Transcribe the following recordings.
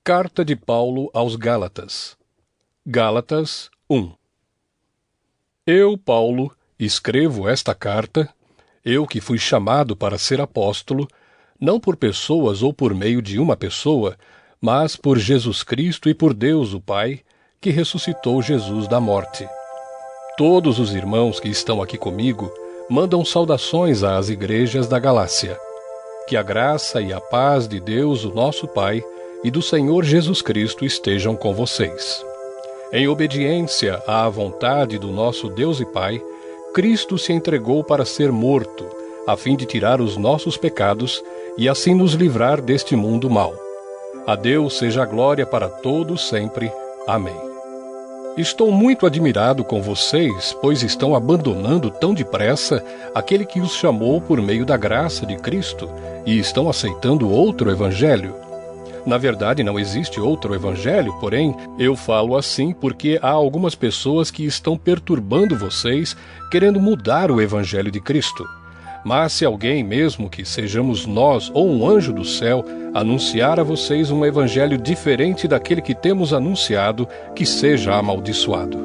Carta de Paulo aos Gálatas. Gálatas 1. Eu, Paulo, escrevo esta carta, eu que fui chamado para ser apóstolo, não por pessoas ou por meio de uma pessoa, mas por Jesus Cristo e por Deus o Pai, que ressuscitou Jesus da morte. Todos os irmãos que estão aqui comigo mandam saudações às igrejas da Galácia. Que a graça e a paz de Deus, o nosso Pai, e do Senhor Jesus Cristo estejam com vocês. Em obediência à vontade do nosso Deus e Pai, Cristo se entregou para ser morto, a fim de tirar os nossos pecados e assim nos livrar deste mundo mau. A Deus seja a glória para todos sempre. Amém. Estou muito admirado com vocês, pois estão abandonando tão depressa aquele que os chamou por meio da graça de Cristo e estão aceitando outro evangelho. Na verdade, não existe outro evangelho, porém, eu falo assim porque há algumas pessoas que estão perturbando vocês, querendo mudar o evangelho de Cristo. Mas se alguém, mesmo que sejamos nós ou um anjo do céu, anunciar a vocês um evangelho diferente daquele que temos anunciado, que seja amaldiçoado.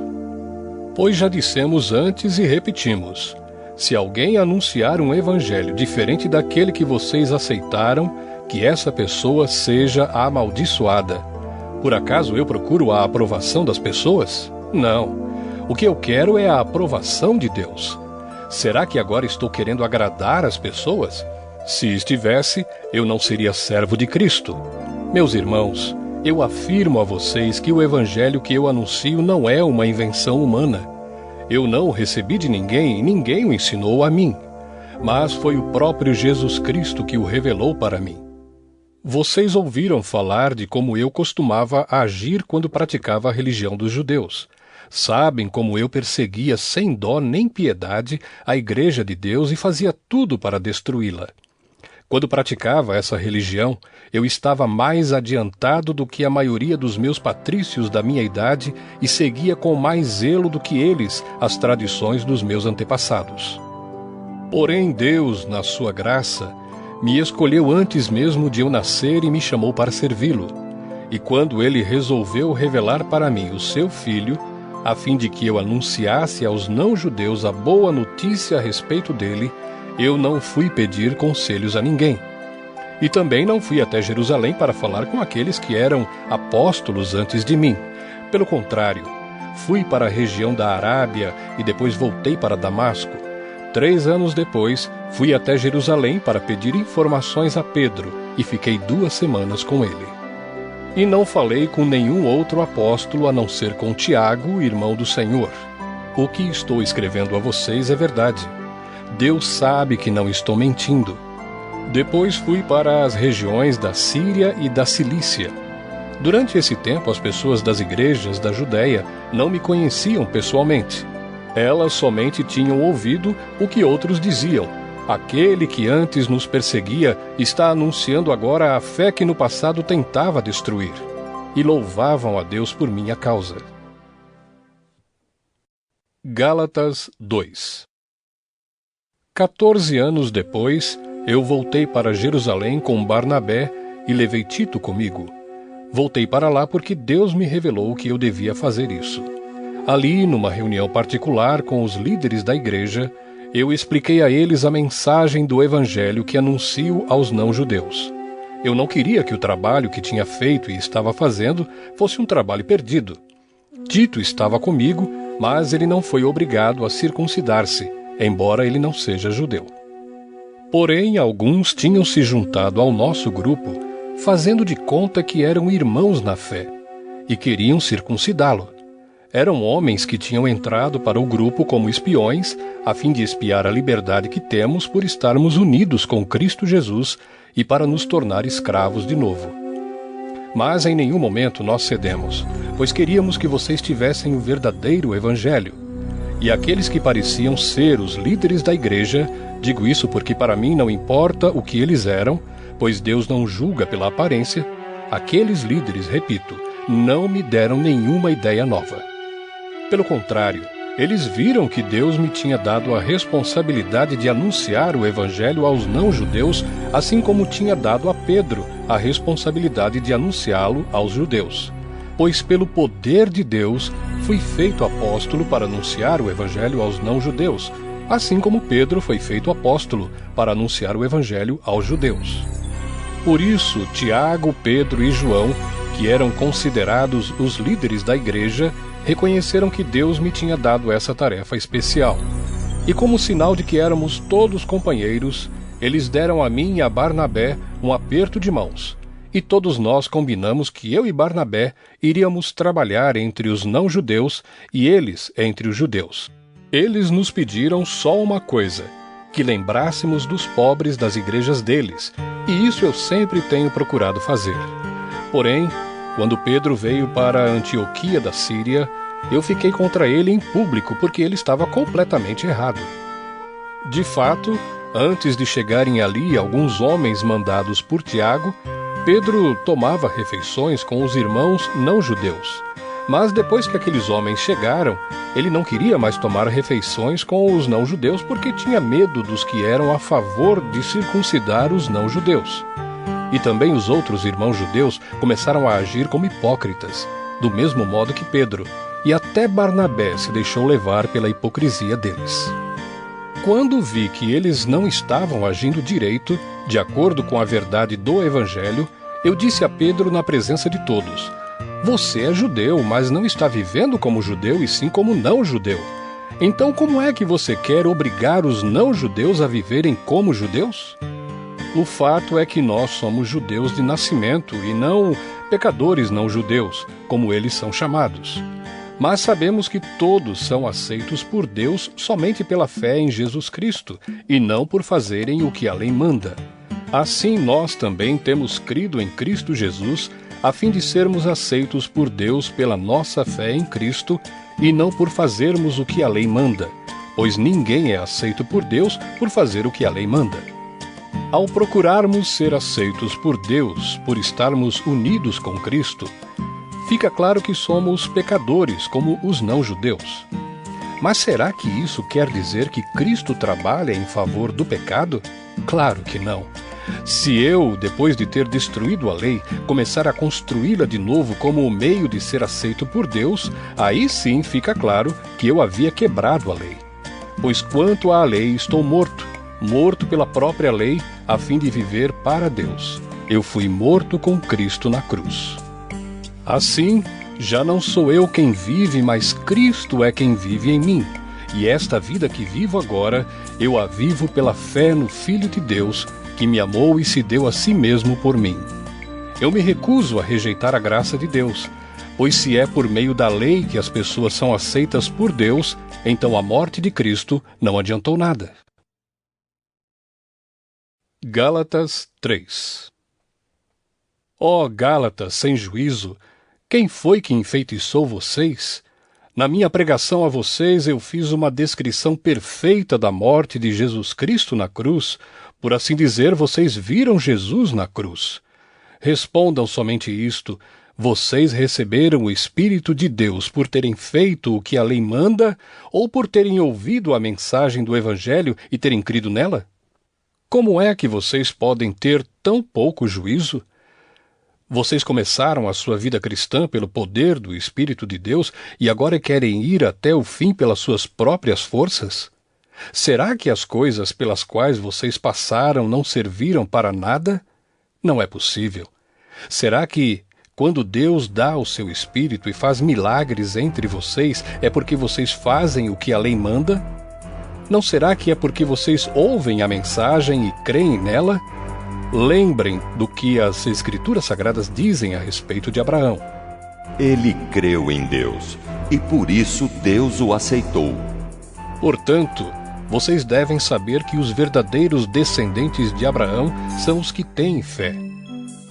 Pois já dissemos antes e repetimos: se alguém anunciar um evangelho diferente daquele que vocês aceitaram, que essa pessoa seja amaldiçoada. Por acaso eu procuro a aprovação das pessoas? Não. O que eu quero é a aprovação de Deus. Será que agora estou querendo agradar as pessoas? Se estivesse, eu não seria servo de Cristo. Meus irmãos, eu afirmo a vocês que o evangelho que eu anuncio não é uma invenção humana. Eu não o recebi de ninguém e ninguém o ensinou a mim. Mas foi o próprio Jesus Cristo que o revelou para mim. Vocês ouviram falar de como eu costumava agir quando praticava a religião dos judeus. Sabem como eu perseguia sem dó nem piedade a igreja de Deus e fazia tudo para destruí-la. Quando praticava essa religião, eu estava mais adiantado do que a maioria dos meus patrícios da minha idade e seguia com mais zelo do que eles as tradições dos meus antepassados. Porém, Deus, na sua graça, me escolheu antes mesmo de eu nascer e me chamou para servi-lo. E quando ele resolveu revelar para mim o seu Filho, a fim de que eu anunciasse aos não-judeus a boa notícia a respeito dele, eu não fui pedir conselhos a ninguém. E também não fui até Jerusalém para falar com aqueles que eram apóstolos antes de mim. Pelo contrário, fui para a região da Arábia e depois voltei para Damasco. 3 anos depois, fui até Jerusalém para pedir informações a Pedro e fiquei 2 semanas com ele. E não falei com nenhum outro apóstolo a não ser com Tiago, irmão do Senhor. O que estou escrevendo a vocês é verdade. Deus sabe que não estou mentindo. Depois fui para as regiões da Síria e da Cilícia. Durante esse tempo, as pessoas das igrejas da Judéia não me conheciam pessoalmente. Elas somente tinham ouvido o que outros diziam. Aquele que antes nos perseguia está anunciando agora a fé que no passado tentava destruir. E louvavam a Deus por minha causa. Gálatas 2. 14 anos depois, eu voltei para Jerusalém com Barnabé e levei Tito comigo. Voltei para lá porque Deus me revelou que eu devia fazer isso. Ali, numa reunião particular com os líderes da igreja, eu expliquei a eles a mensagem do evangelho que anuncio aos não-judeus. Eu não queria que o trabalho que tinha feito e estava fazendo fosse um trabalho perdido. Tito estava comigo, mas ele não foi obrigado a circuncidar-se, embora ele não seja judeu. Porém, alguns tinham se juntado ao nosso grupo, fazendo de conta que eram irmãos na fé, e queriam circuncidá-lo. Eram homens que tinham entrado para o grupo como espiões, a fim de espiar a liberdade que temos por estarmos unidos com Cristo Jesus e para nos tornar escravos de novo. Mas em nenhum momento nós cedemos, pois queríamos que vocês tivessem o verdadeiro evangelho. E aqueles que pareciam ser os líderes da igreja, digo isso porque para mim não importa o que eles eram, pois Deus não julga pela aparência, aqueles líderes, repito, não me deram nenhuma ideia nova. Pelo contrário, Eles viram que Deus me tinha dado a responsabilidade de anunciar o Evangelho aos não-judeus, assim como tinha dado a Pedro a responsabilidade de anunciá-lo aos judeus. Pois pelo poder de Deus fui feito apóstolo para anunciar o Evangelho aos não-judeus, assim como Pedro foi feito apóstolo para anunciar o Evangelho aos judeus. Por isso, Tiago, Pedro e João, que eram considerados os líderes da igreja, reconheceram que Deus me tinha dado essa tarefa especial. E como sinal de que éramos todos companheiros, eles deram a mim e a Barnabé um aperto de mãos. E todos nós combinamos que eu e Barnabé iríamos trabalhar entre os não-judeus e eles entre os judeus. Eles nos pediram só uma coisa, que lembrássemos dos pobres das igrejas deles, e isso eu sempre tenho procurado fazer. Porém, quando Pedro veio para Antioquia da Síria, eu fiquei contra ele em público porque ele estava completamente errado. De fato, antes de chegarem ali alguns homens mandados por Tiago, Pedro tomava refeições com os irmãos não-judeus. Mas depois que aqueles homens chegaram, ele não queria mais tomar refeições com os não-judeus porque tinha medo dos que eram a favor de circuncidar os não-judeus. E também os outros irmãos judeus começaram a agir como hipócritas, do mesmo modo que Pedro, e até Barnabé se deixou levar pela hipocrisia deles. Quando vi que eles não estavam agindo direito, de acordo com a verdade do Evangelho, eu disse a Pedro na presença de todos: "Você é judeu, mas não está vivendo como judeu e sim como não-judeu. Então como é que você quer obrigar os não-judeus a viverem como judeus? O fato é que nós somos judeus de nascimento e não pecadores não-judeus, como eles são chamados. Mas sabemos que todos são aceitos por Deus somente pela fé em Jesus Cristo, e não por fazerem o que a lei manda. Assim nós também temos crido em Cristo Jesus, a fim de sermos aceitos por Deus pela nossa fé em Cristo, e não por fazermos o que a lei manda, pois ninguém é aceito por Deus por fazer o que a lei manda. Ao procurarmos ser aceitos por Deus, por estarmos unidos com Cristo, fica claro que somos pecadores como os não-judeus. Mas será que isso quer dizer que Cristo trabalha em favor do pecado? Claro que não. Se eu, depois de ter destruído a lei, começar a construí-la de novo como o meio de ser aceito por Deus, aí sim fica claro que eu havia quebrado a lei. Pois quanto à lei estou morto, morto pela própria lei, a fim de viver para Deus. Eu fui morto com Cristo na cruz. Assim, já não sou eu quem vive, mas Cristo é quem vive em mim. E esta vida que vivo agora, eu a vivo pela fé no Filho de Deus, que me amou e se deu a si mesmo por mim. Eu me recuso a rejeitar a graça de Deus, pois se é por meio da lei que as pessoas são aceitas por Deus, então a morte de Cristo não adiantou nada. Gálatas 3. Ó Gálatas sem juízo, quem foi que enfeitiçou vocês? Na minha pregação a vocês eu fiz uma descrição perfeita da morte de Jesus Cristo na cruz. Por assim dizer, vocês viram Jesus na cruz. Respondam somente isto: vocês receberam o Espírito de Deus por terem feito o que a lei manda ou por terem ouvido a mensagem do Evangelho e terem crido nela? Como é que vocês podem ter tão pouco juízo? Vocês começaram a sua vida cristã pelo poder do Espírito de Deus e agora querem ir até o fim pelas suas próprias forças? Será que as coisas pelas quais vocês passaram não serviram para nada? Não é possível. Será que, quando Deus dá o seu Espírito e faz milagres entre vocês, é porque vocês fazem o que a lei manda? Não será que é porque vocês ouvem a mensagem e creem nela? Lembrem do que as Escrituras Sagradas dizem a respeito de Abraão. Ele creu em Deus, e por isso Deus o aceitou. Portanto, vocês devem saber que os verdadeiros descendentes de Abraão são os que têm fé.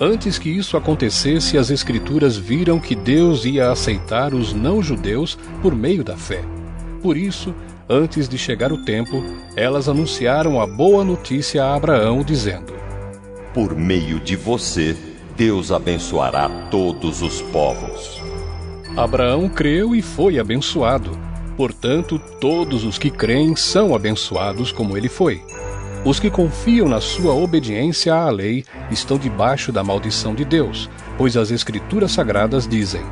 Antes que isso acontecesse, as Escrituras viram que Deus ia aceitar os não-judeus por meio da fé. Por isso, antes de chegar o tempo, elas anunciaram a boa notícia a Abraão, dizendo: por meio de você, Deus abençoará todos os povos. Abraão creu e foi abençoado. Portanto, todos os que creem são abençoados como ele foi. Os que confiam na sua obediência à lei estão debaixo da maldição de Deus, pois as Escrituras Sagradas dizem: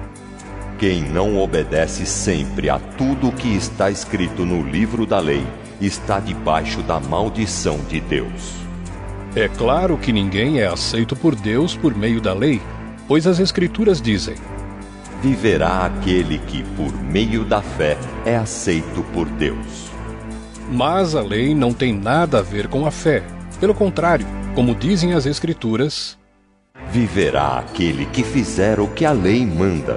quem não obedece sempre a tudo o que está escrito no livro da lei está debaixo da maldição de Deus. É claro que ninguém é aceito por Deus por meio da lei, pois as Escrituras dizem: viverá aquele que, por meio da fé, é aceito por Deus. Mas a lei não tem nada a ver com a fé. Pelo contrário, como dizem as Escrituras, viverá aquele que fizer o que a lei manda.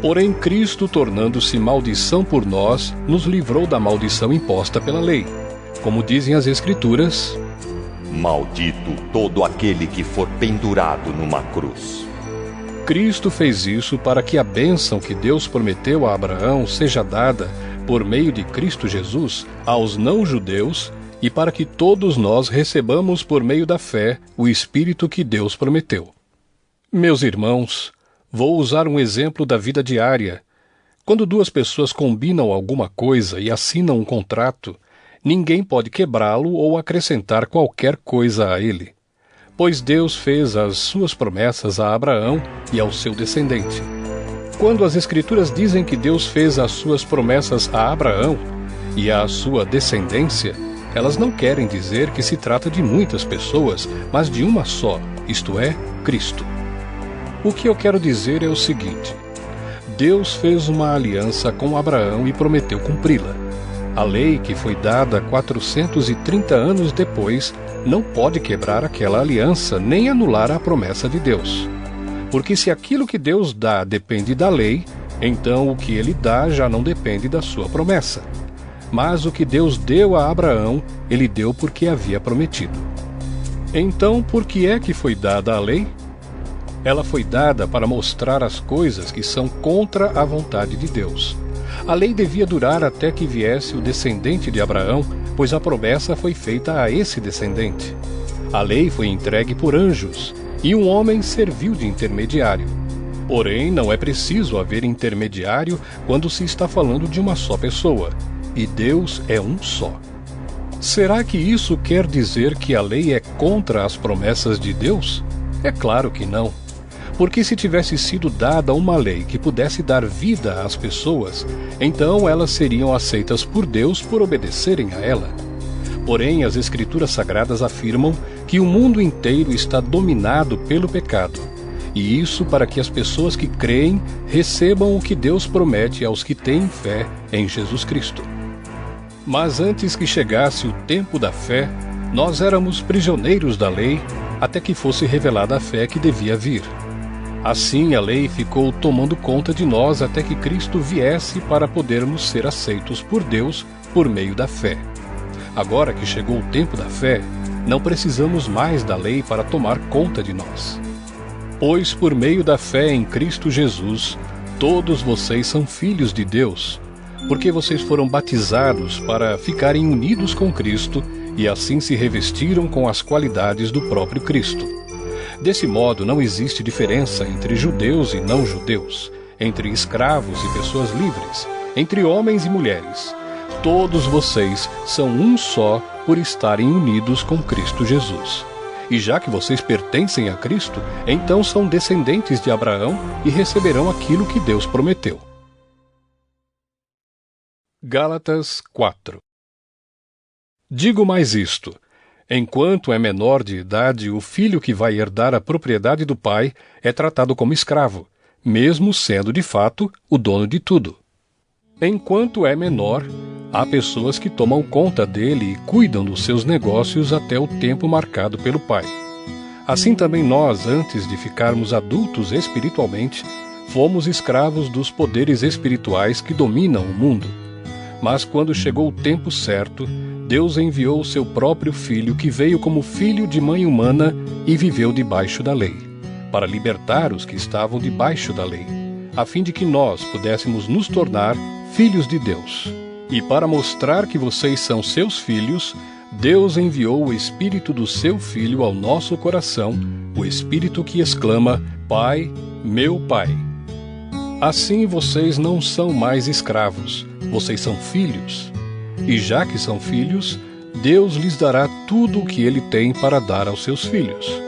Porém, Cristo, tornando-se maldição por nós, nos livrou da maldição imposta pela lei. Como dizem as Escrituras, maldito todo aquele que for pendurado numa cruz. Cristo fez isso para que a bênção que Deus prometeu a Abraão seja dada, por meio de Cristo Jesus, aos não-judeus, e para que todos nós recebamos por meio da fé o Espírito que Deus prometeu. Meus irmãos, vou usar um exemplo da vida diária. Quando duas pessoas combinam alguma coisa e assinam um contrato, ninguém pode quebrá-lo ou acrescentar qualquer coisa a ele. Pois Deus fez as suas promessas a Abraão e ao seu descendente. Quando as Escrituras dizem que Deus fez as suas promessas a Abraão e à sua descendência, elas não querem dizer que se trata de muitas pessoas, mas de uma só, isto é, Cristo. O que eu quero dizer é o seguinte: Deus fez uma aliança com Abraão e prometeu cumpri-la. A lei, que foi dada 430 anos depois, não pode quebrar aquela aliança nem anular a promessa de Deus. Porque se aquilo que Deus dá depende da lei, então o que ele dá já não depende da sua promessa. Mas o que Deus deu a Abraão, ele deu porque havia prometido. Então, por que é que foi dada a lei? Ela foi dada para mostrar as coisas que são contra a vontade de Deus. A lei devia durar até que viesse o descendente de Abraão, pois a promessa foi feita a esse descendente. A lei foi entregue por anjos, e um homem serviu de intermediário. Porém, não é preciso haver intermediário quando se está falando de uma só pessoa, e Deus é um só. Será que isso quer dizer que a lei é contra as promessas de Deus? É claro que não. Porque se tivesse sido dada uma lei que pudesse dar vida às pessoas, então elas seriam aceitas por Deus por obedecerem a ela. Porém, as Escrituras Sagradas afirmam que o mundo inteiro está dominado pelo pecado, e isso para que as pessoas que creem recebam o que Deus promete aos que têm fé em Jesus Cristo. Mas antes que chegasse o tempo da fé, nós éramos prisioneiros da lei até que fosse revelada a fé que devia vir. Assim, a lei ficou tomando conta de nós até que Cristo viesse para podermos ser aceitos por Deus por meio da fé. Agora que chegou o tempo da fé, não precisamos mais da lei para tomar conta de nós. Pois por meio da fé em Cristo Jesus, todos vocês são filhos de Deus, porque vocês foram batizados para ficarem unidos com Cristo e assim se revestiram com as qualidades do próprio Cristo. Desse modo, não existe diferença entre judeus e não-judeus, entre escravos e pessoas livres, entre homens e mulheres. Todos vocês são um só por estarem unidos com Cristo Jesus. E já que vocês pertencem a Cristo, então são descendentes de Abraão e receberão aquilo que Deus prometeu. Gálatas 4. Digo mais isto: enquanto é menor de idade, o filho que vai herdar a propriedade do pai é tratado como escravo, mesmo sendo de fato o dono de tudo. Enquanto é menor, há pessoas que tomam conta dele e cuidam dos seus negócios até o tempo marcado pelo pai. Assim também nós, antes de ficarmos adultos espiritualmente, fomos escravos dos poderes espirituais que dominam o mundo. Mas quando chegou o tempo certo, Deus enviou o seu próprio Filho, que veio como filho de mãe humana e viveu debaixo da lei, para libertar os que estavam debaixo da lei, a fim de que nós pudéssemos nos tornar filhos de Deus. E para mostrar que vocês são seus filhos, Deus enviou o Espírito do seu Filho ao nosso coração, o Espírito que exclama: Pai, meu Pai. Assim vocês não são mais escravos, Vocês são filhos. E já que são filhos, Deus lhes dará tudo o que Ele tem para dar aos seus filhos.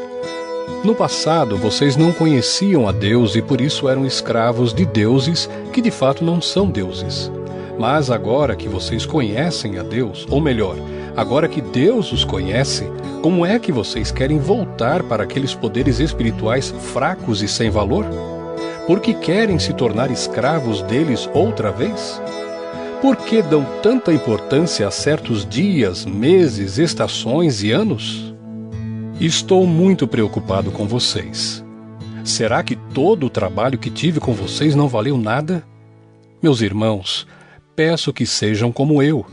No passado, vocês não conheciam a Deus e por isso eram escravos de deuses que de fato não são deuses. Mas agora que vocês conhecem a Deus, ou melhor, agora que Deus os conhece, como é que vocês querem voltar para aqueles poderes espirituais fracos e sem valor? Porque querem se tornar escravos deles outra vez? Por que dão tanta importância a certos dias, meses, estações e anos? Estou muito preocupado com vocês. Será que todo o trabalho que tive com vocês não valeu nada? Meus irmãos, peço que sejam como eu.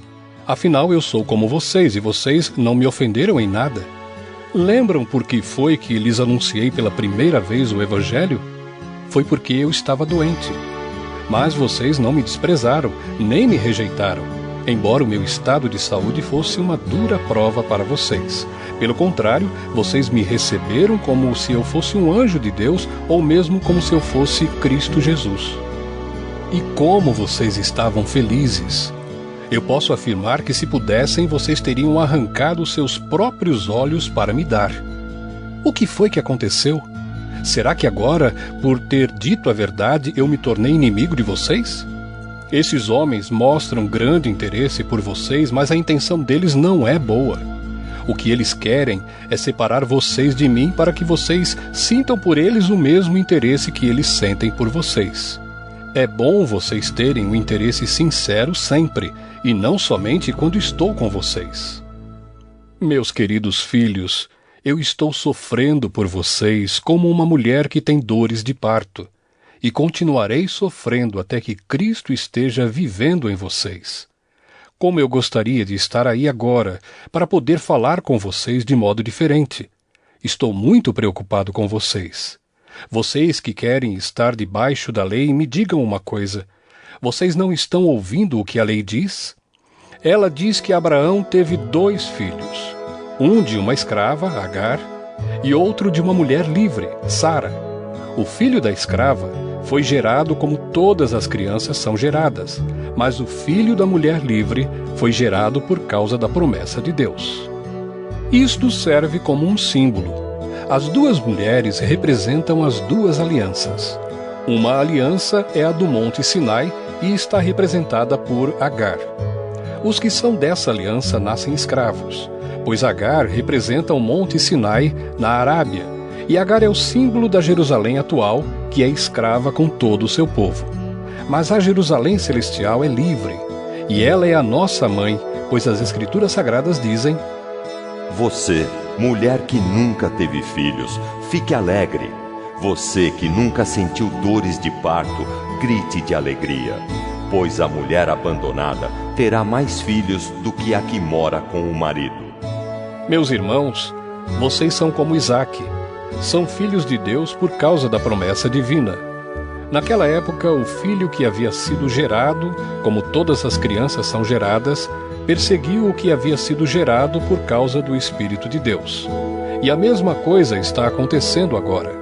Afinal, eu sou como vocês e vocês não me ofenderam em nada. Lembram por que foi que lhes anunciei pela primeira vez o Evangelho? Foi porque eu estava doente. Mas vocês não me desprezaram, nem me rejeitaram, embora o meu estado de saúde fosse uma dura prova para vocês. Pelo contrário, vocês me receberam como se eu fosse um anjo de Deus ou mesmo como se eu fosse Cristo Jesus. E como vocês estavam felizes! Eu posso afirmar que se pudessem, vocês teriam arrancado seus próprios olhos para me dar. O que foi que aconteceu? Será que agora, por ter dito a verdade, eu me tornei inimigo de vocês? Esses homens mostram grande interesse por vocês, mas a intenção deles não é boa. O que eles querem é separar vocês de mim para que vocês sintam por eles o mesmo interesse que eles sentem por vocês. É bom vocês terem um interesse sincero sempre, e não somente quando estou com vocês. Meus queridos filhos, eu estou sofrendo por vocês como uma mulher que tem dores de parto, e continuarei sofrendo até que Cristo esteja vivendo em vocês. Como eu gostaria de estar aí agora, para poder falar com vocês de modo diferente. Estou muito preocupado com vocês. Vocês que querem estar debaixo da lei, me digam uma coisa. Vocês não estão ouvindo o que a lei diz? Ela diz que Abraão teve 2 filhos. Um de uma escrava, Agar, e outro de uma mulher livre, Sara. O filho da escrava foi gerado como todas as crianças são geradas, mas o filho da mulher livre foi gerado por causa da promessa de Deus. Isto serve como um símbolo. As 2 mulheres representam as 2 alianças. Uma aliança é a do Monte Sinai e está representada por Agar. Os que são dessa aliança nascem escravos, pois Agar representa o Monte Sinai na Arábia, e Agar é o símbolo da Jerusalém atual, que é escrava com todo o seu povo. Mas a Jerusalém celestial é livre, e ela é a nossa mãe, pois as Escrituras Sagradas dizem: Você, mulher que nunca teve filhos, fique alegre. Você que nunca sentiu dores de parto, grite de alegria. Pois a mulher abandonada terá mais filhos do que a que mora com o marido. Meus irmãos, vocês são como Isaque. São filhos de Deus por causa da promessa divina. Naquela época, o filho que havia sido gerado, como todas as crianças são geradas, perseguiu o que havia sido gerado por causa do Espírito de Deus. E a mesma coisa está acontecendo agora.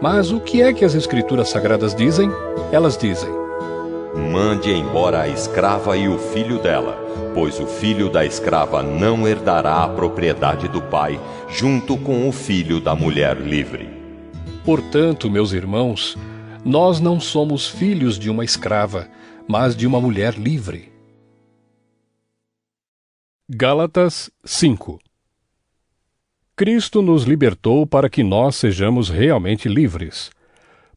Mas o que é que as Escrituras Sagradas dizem? Elas dizem: Mande embora a escrava e o filho dela, pois o filho da escrava não herdará a propriedade do pai, junto com o filho da mulher livre. Portanto, meus irmãos, nós não somos filhos de uma escrava, mas de uma mulher livre. Gálatas 5. Cristo nos libertou para que nós sejamos realmente livres.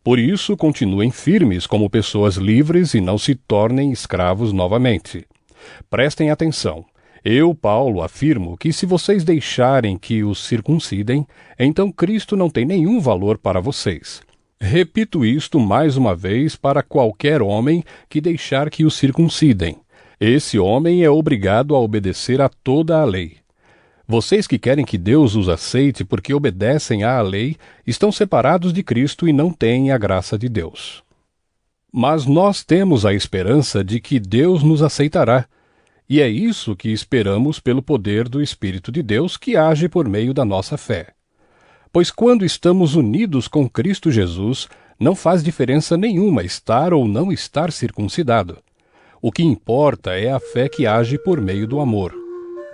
Por isso, continuem firmes como pessoas livres e não se tornem escravos novamente. Prestem atenção. Eu, Paulo, afirmo que se vocês deixarem que os circuncidem, então Cristo não tem nenhum valor para vocês. Repito isto mais uma vez para qualquer homem que deixar que os circuncidem. Esse homem é obrigado a obedecer a toda a lei. Vocês que querem que Deus os aceite porque obedecem à lei, estão separados de Cristo e não têm a graça de Deus. Mas nós temos a esperança de que Deus nos aceitará, e é isso que esperamos pelo poder do Espírito de Deus que age por meio da nossa fé. Pois quando estamos unidos com Cristo Jesus, não faz diferença nenhuma estar ou não estar circuncidado. O que importa é a fé que age por meio do amor.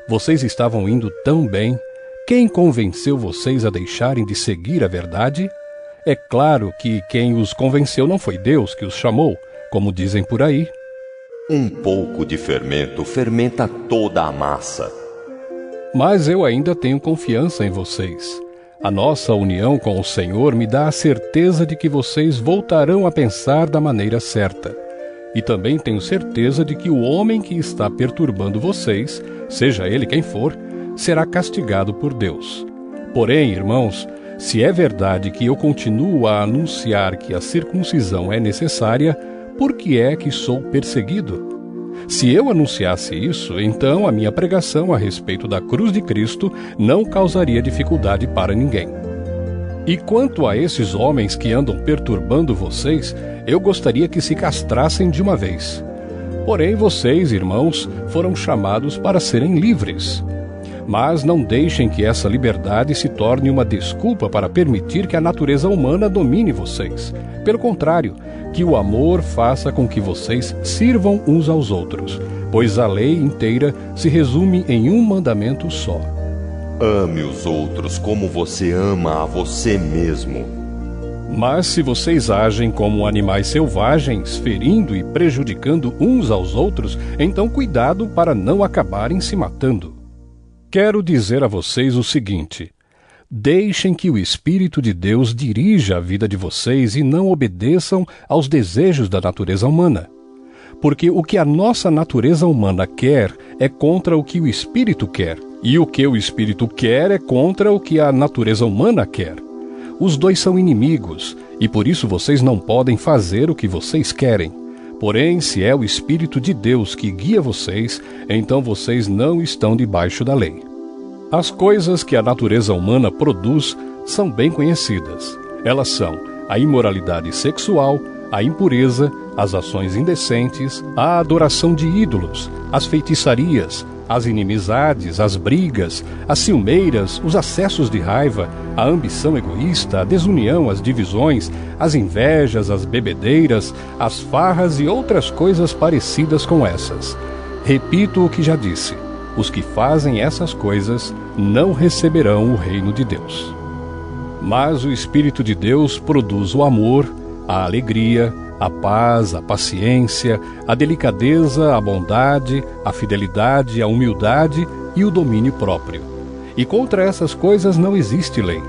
Vocês estavam indo tão bem. Quem convenceu vocês a deixarem de seguir a verdade? É claro que quem os convenceu não foi Deus que os chamou, como dizem por aí. Um pouco de fermento fermenta toda a massa. Mas eu ainda tenho confiança em vocês. A nossa união com o Senhor me dá a certeza de que vocês voltarão a pensar da maneira certa. E também tenho certeza de que o homem que está perturbando vocês, seja ele quem for, será castigado por Deus. Porém, irmãos, se é verdade que eu continuo a anunciar que a circuncisão é necessária, por que é que sou perseguido? Se eu anunciasse isso, então a minha pregação a respeito da cruz de Cristo não causaria dificuldade para ninguém. E quanto a esses homens que andam perturbando vocês, eu gostaria que se castrassem de uma vez. Porém, vocês, irmãos, foram chamados para serem livres. Mas não deixem que essa liberdade se torne uma desculpa para permitir que a natureza humana domine vocês. Pelo contrário, que o amor faça com que vocês sirvam uns aos outros, pois a lei inteira se resume em um mandamento só. Ame os outros como você ama a você mesmo. Mas se vocês agem como animais selvagens, ferindo e prejudicando uns aos outros, então cuidado para não acabarem se matando. Quero dizer a vocês o seguinte: deixem que o Espírito de Deus dirija a vida de vocês e não obedeçam aos desejos da natureza humana. Porque o que a nossa natureza humana quer é contra o que o Espírito quer, e o que o Espírito quer é contra o que a natureza humana quer. Os dois são inimigos, e por isso vocês não podem fazer o que vocês querem. Porém, se é o Espírito de Deus que guia vocês, então vocês não estão debaixo da lei. As coisas que a natureza humana produz são bem conhecidas. Elas são a imoralidade sexual, a impureza, as ações indecentes, a adoração de ídolos, as feitiçarias, as inimizades, as brigas, as ciumeiras, os acessos de raiva, a ambição egoísta, a desunião, as divisões, as invejas, as bebedeiras, as farras e outras coisas parecidas com essas. Repito o que já disse: os que fazem essas coisas não receberão o reino de Deus. Mas o Espírito de Deus produz o amor, a alegria, a paz, a paciência, a delicadeza, a bondade, a fidelidade, a humildade e o domínio próprio. E contra essas coisas não existe lei.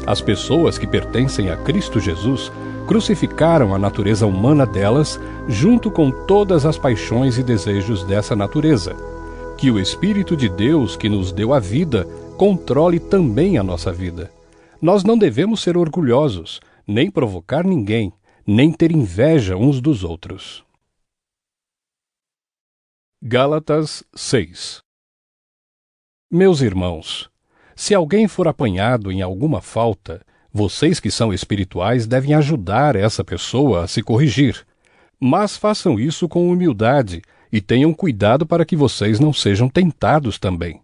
As pessoas que pertencem a Cristo Jesus crucificaram a natureza humana delas, junto com todas as paixões e desejos dessa natureza. Que o Espírito de Deus, que nos deu a vida, controle também a nossa vida. Nós não devemos ser orgulhosos, nem provocar ninguém, nem ter inveja uns dos outros. Gálatas 6. Meus irmãos, se alguém for apanhado em alguma falta, vocês que são espirituais devem ajudar essa pessoa a se corrigir. Mas façam isso com humildade e tenham cuidado para que vocês não sejam tentados também.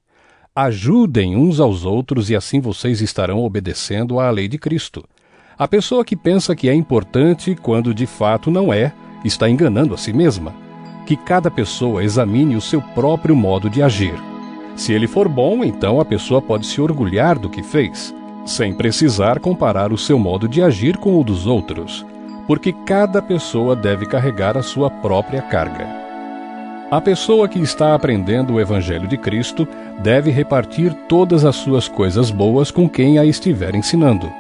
Ajudem uns aos outros e assim vocês estarão obedecendo à lei de Cristo. A pessoa que pensa que é importante quando de fato não é, está enganando a si mesma. Que cada pessoa examine o seu próprio modo de agir. Se ele for bom, então a pessoa pode se orgulhar do que fez, sem precisar comparar o seu modo de agir com o dos outros, porque cada pessoa deve carregar a sua própria carga. A pessoa que está aprendendo o Evangelho de Cristo deve repartir todas as suas coisas boas com quem a estiver ensinando.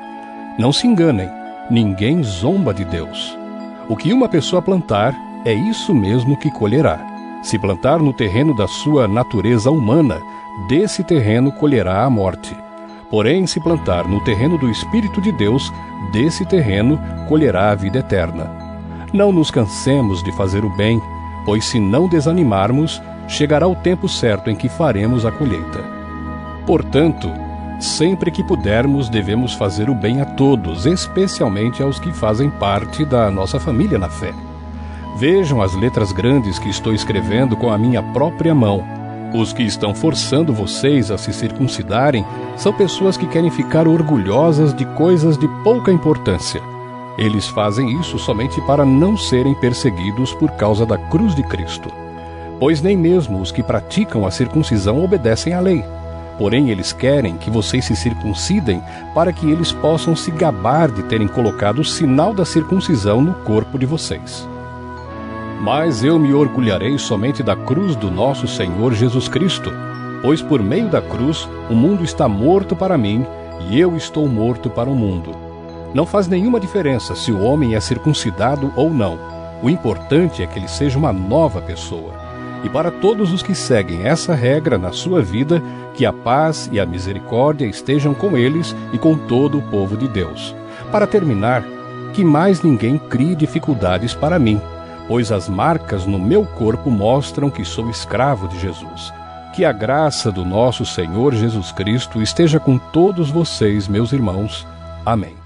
Não se enganem, ninguém zomba de Deus. O que uma pessoa plantar, é isso mesmo que colherá. Se plantar no terreno da sua natureza humana, desse terreno colherá a morte. Porém, se plantar no terreno do Espírito de Deus, desse terreno colherá a vida eterna. Não nos cansemos de fazer o bem, pois se não desanimarmos, chegará o tempo certo em que faremos a colheita. Portanto, sempre que pudermos, devemos fazer o bem a todos, especialmente aos que fazem parte da nossa família na fé. Vejam as letras grandes que estou escrevendo com a minha própria mão. Os que estão forçando vocês a se circuncidarem são pessoas que querem ficar orgulhosas de coisas de pouca importância. Eles fazem isso somente para não serem perseguidos por causa da cruz de Cristo. Pois nem mesmo os que praticam a circuncisão obedecem à lei. Porém, eles querem que vocês se circuncidem para que eles possam se gabar de terem colocado o sinal da circuncisão no corpo de vocês. Mas eu me orgulharei somente da cruz do nosso Senhor Jesus Cristo, pois por meio da cruz o mundo está morto para mim e eu estou morto para o mundo. Não faz nenhuma diferença se o homem é circuncidado ou não. O importante é que ele seja uma nova pessoa. E para todos os que seguem essa regra na sua vida, que a paz e a misericórdia estejam com eles e com todo o povo de Deus. Para terminar, que mais ninguém crie dificuldades para mim, pois as marcas no meu corpo mostram que sou escravo de Jesus. Que a graça do nosso Senhor Jesus Cristo esteja com todos vocês, meus irmãos. Amém.